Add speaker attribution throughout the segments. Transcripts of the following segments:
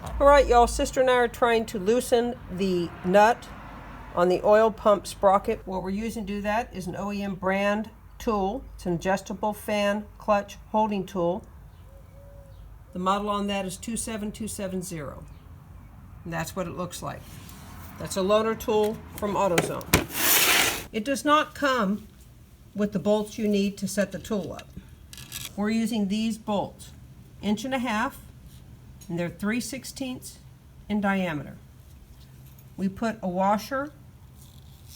Speaker 1: All right, y'all, sister and I are trying to loosen the nut on the oil pump sprocket. What we're using to do that is an OEM brand tool. It's an adjustable fan clutch holding tool. The model on that is 27270. And that's what it looks like. That's a loaner tool from AutoZone. It does not come with the bolts you need to set the tool up. We're using these bolts, 1.5 inches, and they're 3/16 in diameter. We put a washer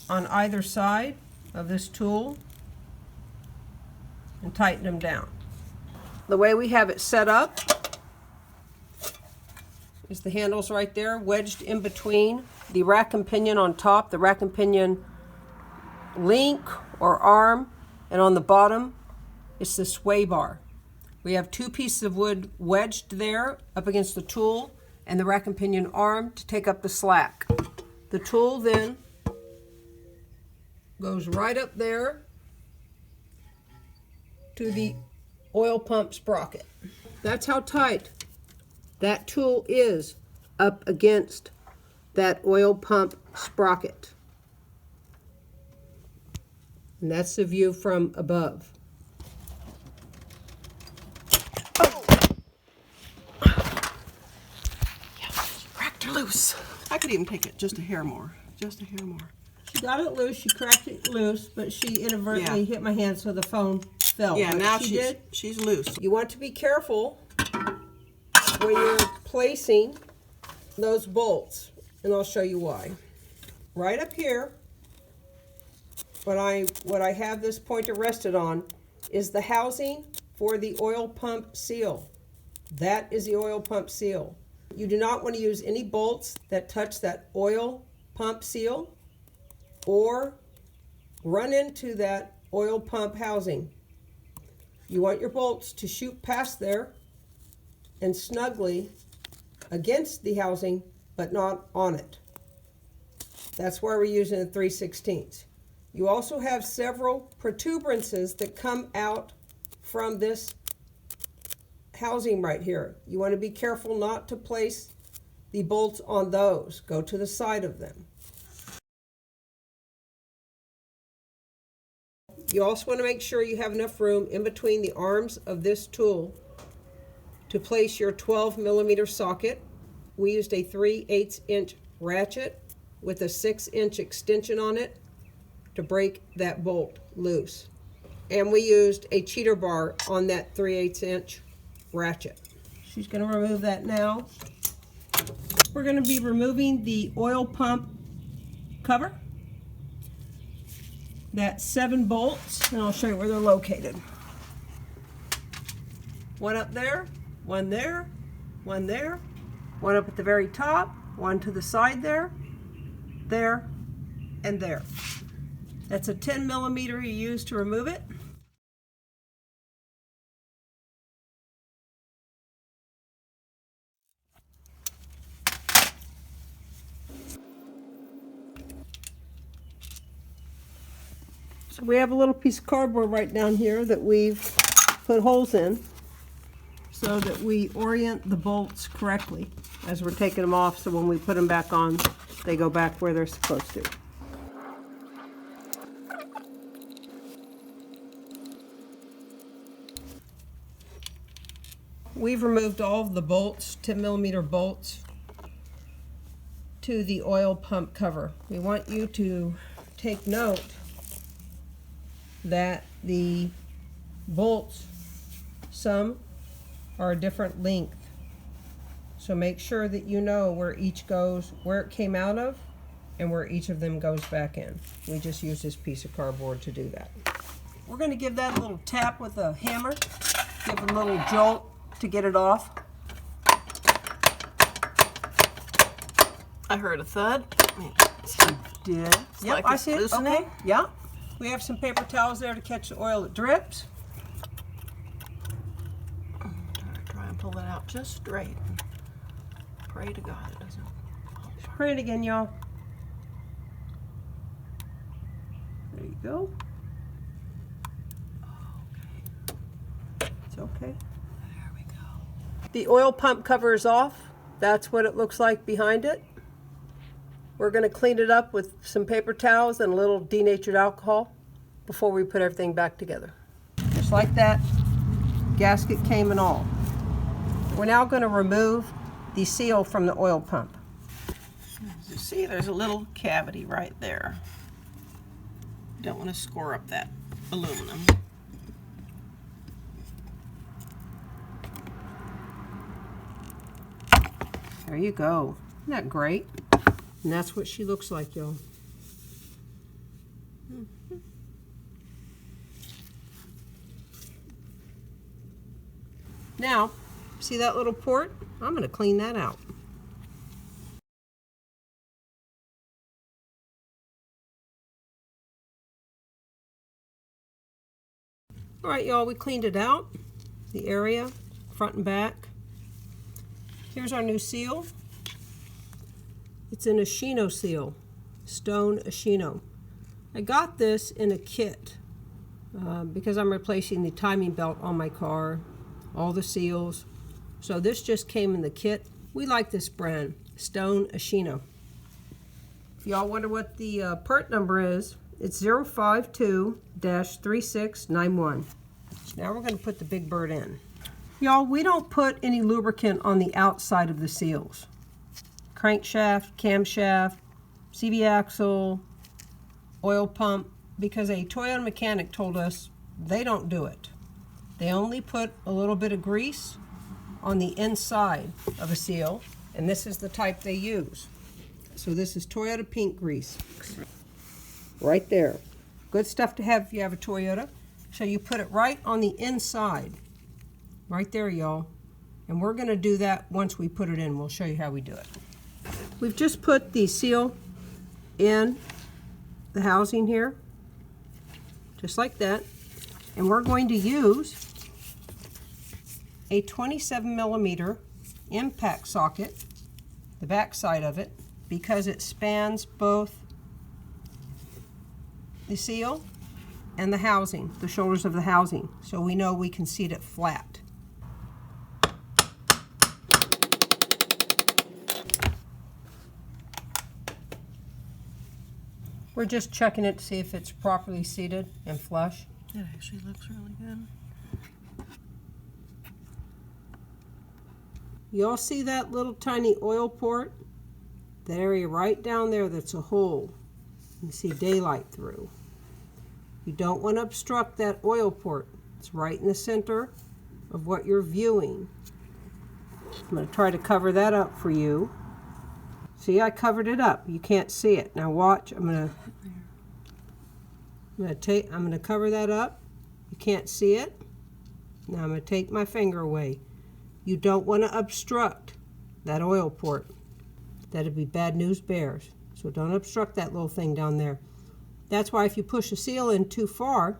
Speaker 1: on either side of this tool and tighten them down. The way we have it set up is the handles right there, wedged in between the rack and pinion on top, the rack and pinion link or arm, and on the bottom it's the sway bar. We have 2 pieces of wood wedged there up against the tool and the rack and pinion arm to take up the slack. The tool then goes right up there to the oil pump sprocket. That's how tight that tool is up against that oil pump sprocket. And that's the view from above.
Speaker 2: Loose. I could even take it just a hair more. Just a hair more.
Speaker 1: She got it loose, she cracked it loose, but she inadvertently hit my hand so the phone fell.
Speaker 2: Yeah,
Speaker 1: but
Speaker 2: now she's loose.
Speaker 1: You want to be careful when you're placing those bolts, and I'll show you why. Right up here, what I have this pointer rested on is the housing for the oil pump seal. That is the oil pump seal. You do not want to use any bolts that touch that oil pump seal or run into that oil pump housing. You want your bolts to shoot past there and snugly against the housing, but not on it. That's why we're using a 3/16. You also have several protuberances that come out from this housing right here. You want to be careful not to place the bolts on those. Go to the side of them. You also want to make sure you have enough room in between the arms of this tool to place your 12mm socket. We used a 3/8 inch ratchet with a 6-inch extension on it to break that bolt loose. And we used a cheater bar on that 3/8 inch ratchet. She's going to remove that now. We're going to be removing the oil pump cover. That's 7 bolts, and I'll show you where they're located. One up there, one there, one there, one up at the very top, one to the side there, and there. That's a 10mm you use to remove it. So we have a little piece of cardboard right down here that we've put holes in so that we orient the bolts correctly as we're taking them off, so when we put them back on, they go back where they're supposed to. We've removed all of the bolts, 10mm bolts, to the oil pump cover. We want you to take note that the bolts, some are a different length. So make sure that you know where each goes, where it came out of, and where each of them goes back in. We just use this piece of cardboard to do that. We're going to give that a little tap with a hammer, give it a little jolt to get it off.
Speaker 2: I heard a thud.
Speaker 1: Did. Yep,
Speaker 2: like
Speaker 1: I
Speaker 2: it's
Speaker 1: see it.
Speaker 2: loosening.
Speaker 1: Okay. Yeah. We have some paper towels there to catch the oil that drips.
Speaker 2: Try and pull that out just straight. Pray to God it doesn't.
Speaker 1: Pray it again, y'all. There you go.
Speaker 2: Okay.
Speaker 1: It's okay.
Speaker 2: There we go.
Speaker 1: The oil pump cover is off. That's what it looks like behind it. We're going to clean it up with some paper towels and a little denatured alcohol before we put everything back together. Just like that, gasket came and all. We're now going to remove the seal from the oil pump.
Speaker 2: As you see, there's a little cavity right there. You don't want to score up that aluminum.
Speaker 1: There you go. Isn't that great? And that's what she looks like, y'all. Now, see that little port? I'm going to clean that out. All right, y'all, we cleaned it out, the area, front and back. Here's our new seal. It's an Ashino seal, stone Ashino. I got this in a kit because I'm replacing the timing belt on my car, all the seals. So this just came in the kit. We like this brand, Stone Ashino. If y'all wonder what the part number is, it's 052-3691. Now we're going to put the big bird in. Y'all, we don't put any lubricant on the outside of the seals. Crankshaft, camshaft, CV axle, oil pump, because a Toyota mechanic told us they don't do it. They only put a little bit of grease on the inside of a seal, and this is the type they use. So this is Toyota pink grease. Right there. Good stuff to have if you have a Toyota. So you put it right on the inside. Right there, y'all. And we're going to do that once we put it in. We'll show you how we do it. We've just put the seal in the housing here, just like that. And we're going to use a 27mm impact socket, the back side of it, because it spans both the seal and the housing, the shoulders of the housing, so we know we can seat it flat. We're just checking it to see if it's properly seated and flush.
Speaker 2: It actually looks really good.
Speaker 1: You all see that little tiny oil port? That area right down there that's a hole. You see daylight through. You don't want to obstruct that oil port. It's right in the center of what you're viewing. I'm going to try to cover that up for you. See, I covered it up. You can't see it. Now watch. I'm going to cover that up. You can't see it. Now I'm going to take my finger away. You don't want to obstruct that oil port. That'd be bad news bears. So don't obstruct that little thing down there. That's why if you push a seal in too far,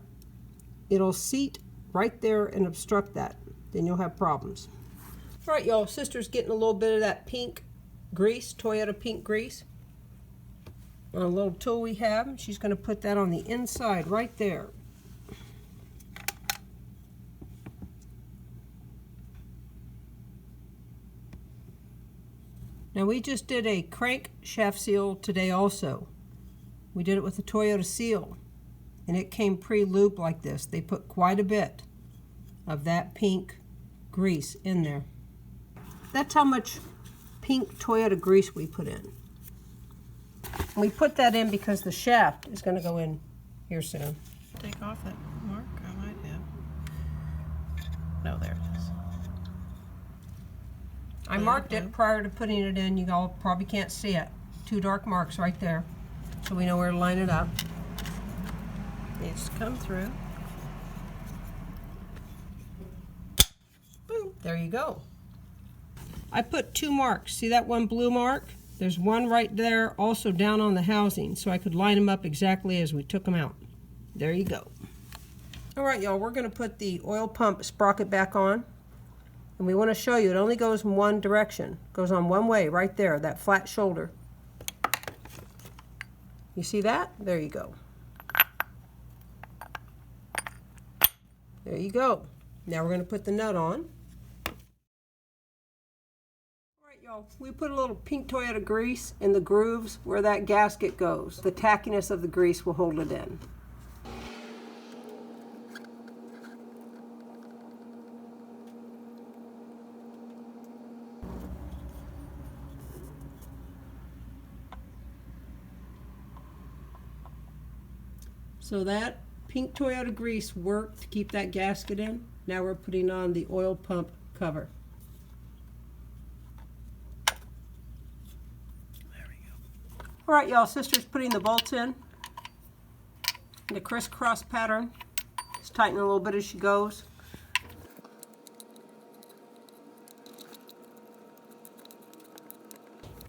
Speaker 1: it'll seat right there and obstruct that. Then you'll have problems. All right, y'all, sister's getting a little bit of that pink grease, Toyota pink grease, on a little tool we have. She's going to put that on the inside right there. Now we just did a crankshaft seal today also. We did it with a Toyota seal, and it came pre-lubed like this. They put quite a bit of that pink grease in there. That's how much pink Toyota grease we put in. We put that in because the shaft is going to go in here soon.
Speaker 2: Take off that mark. I might have. No, there it is.
Speaker 1: I marked it prior to putting it in. You all probably can't see it. Two dark marks right there. So we know where to line it up.
Speaker 2: Needs to come through.
Speaker 1: Boom. There you go. I put two marks. See that one blue mark? There's one right there also down on the housing, so I could line them up exactly as we took them out. There you go. All right, y'all, we're going to put the oil pump sprocket back on. And we want to show you it only goes in one direction. It goes on one way right there, that flat shoulder. You see that? There you go. There you go. Now we're going to put the nut on. Y'all, we put a little pink Toyota grease in the grooves where that gasket goes. The tackiness of the grease will hold it in. So that pink Toyota grease worked to keep that gasket in. Now we're putting on the oil pump cover.
Speaker 2: There we go.
Speaker 1: All right, y'all, sister's putting the bolts in the crisscross pattern. Just tighten a little bit as she goes.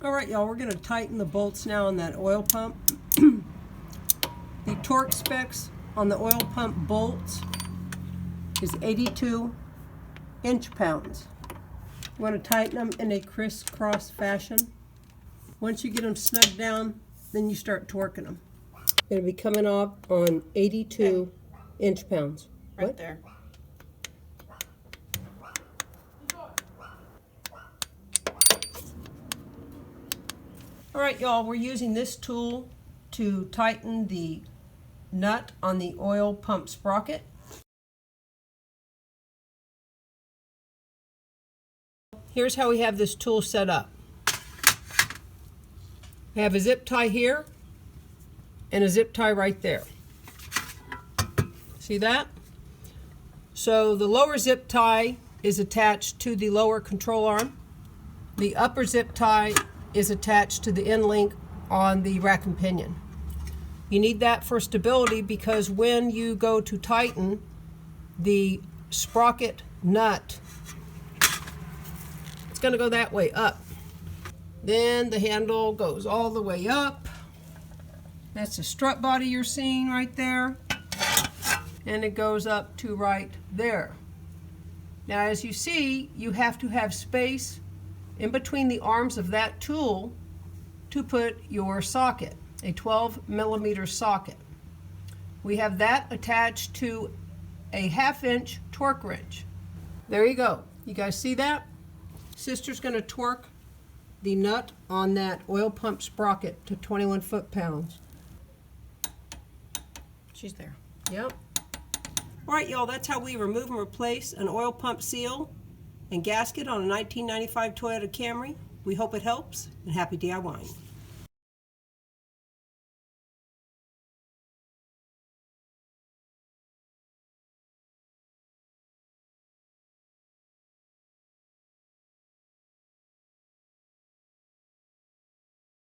Speaker 1: All right, y'all, we're going to tighten the bolts now on that oil pump. The torque specs on the oil pump bolts is 82 inch-pounds. You want to tighten them in a crisscross fashion. Once you get them snug down, then you start torquing them. It'll be coming off on 82 inch-pounds.
Speaker 2: Right there.
Speaker 1: All right, y'all, we're using this tool to tighten the nut on the oil pump sprocket. Here's how we have this tool set up. We have a zip tie here and a zip tie right there. See that? So the lower zip tie is attached to the lower control arm. The upper zip tie is attached to the end link on the rack and pinion. You need that for stability because when you go to tighten the sprocket nut, it's going to go that way up. Then the handle goes all the way up. That's the strut body you're seeing right there. And it goes up to right there. Now, as you see, you have to have space in between the arms of that tool to put your socket, a 12mm socket. We have that attached to a 1/2 inch torque wrench. There you go. You guys see that? Sister's going to torque the nut on that oil pump sprocket to 21 foot-pounds.
Speaker 2: She's there.
Speaker 1: Yep. All right, y'all, that's how we remove and replace an oil pump seal and gasket on a 1995 Toyota Camry. We hope it helps, and happy DIYing.